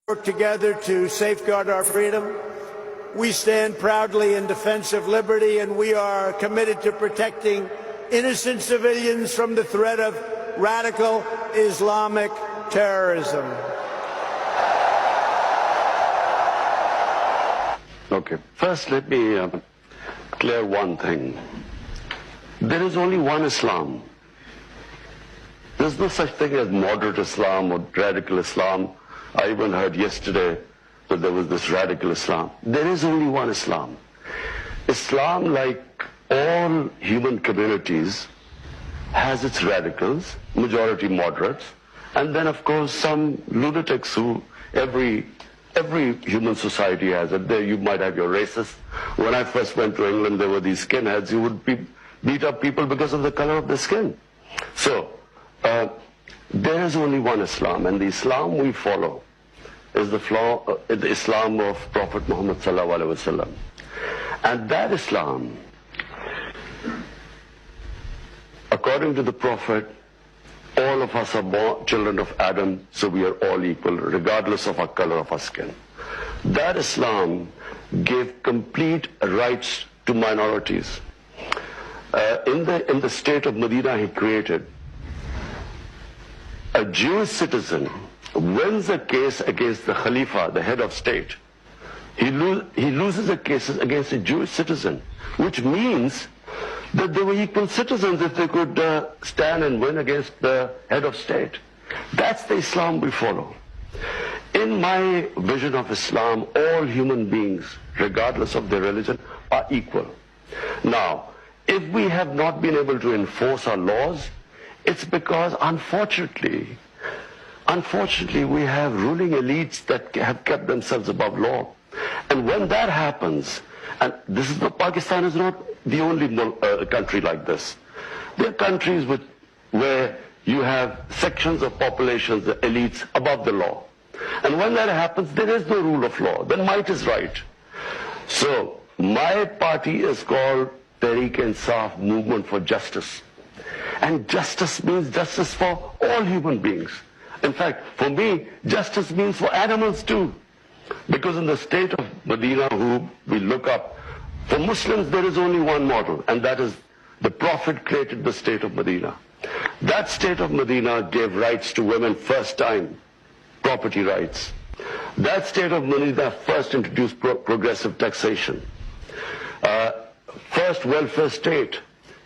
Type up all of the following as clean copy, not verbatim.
Work together to safeguard our freedom. We stand proudly in defense of liberty, and we are committed to protecting innocent civilians from the threat of radical Islamic terrorism. Okay. First, let me clear one thing. There is only one Islam. There's no such thing as moderate Islam or radical Islam. I even heard yesterday that there was this radical Islam. There is only one Islam. Islam, like all human communities, has its radicals, majority moderates, and then of course some lunatics who every human society has it. There you might have your racists. When I first went to England, there were these skinheads who would beat up people because of the color of their skin. So there is only one Islam, and the Islam we follow is the Islam of Prophet Muhammad sallallahu alaihi wasallam. And that Islam, according to the Prophet, all of us are born children of Adam, so we are all equal, regardless of our color of our skin. That Islam gave complete rights to minorities. In the state of Medina he created, a Jewish citizen wins a case against the Khalifa, the head of state. He loses the cases against a Jewish citizen, which means that they were equal citizens if they could stand and win against the head of state. That's the Islam we follow. In my vision of Islam, all human beings, regardless of their religion, are equal. Now, if we have not been able to enforce our laws, it's because, unfortunately, we have ruling elites that have kept themselves above law. And when that happens, and Pakistan is not the only country like this. There are countries where you have sections of populations, the elites, above the law. And when that happens, there is no rule of law. Then might is right. So my party is called Tehreek-e-Insaf, Movement for Justice. And justice means justice for all human beings. In fact, for me, justice means for animals too. Because in the state of Medina, who we look up, for Muslims there is only one model, and that is the Prophet created the state of Medina. That state of Medina gave rights to women first time, property rights. That state of Medina first introduced progressive taxation. First welfare state.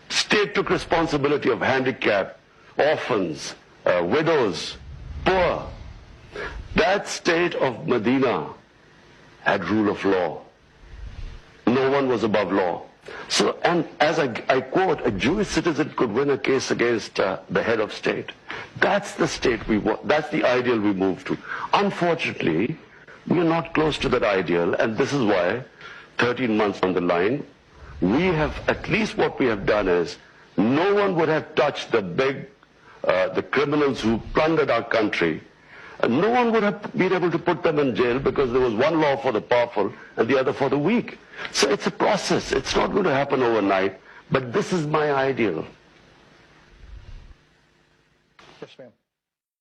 State took responsibility of handicapped, orphans, widows, poor. That state of Medina had rule of law. No one was above law. So, and as I quote, a Jewish citizen could win a case against the head of state. That's the state we want. That's the ideal we move to. Unfortunately, we are not close to that ideal, and this is why 13 months on the line, we have, at least what we have done is, no one would have touched the criminals who plundered our country. No one would have been able to put them in jail because there was one law for the powerful and the other for the weak. So it's a process. It's not going to happen overnight, but this is my ideal. Yes, ma'am.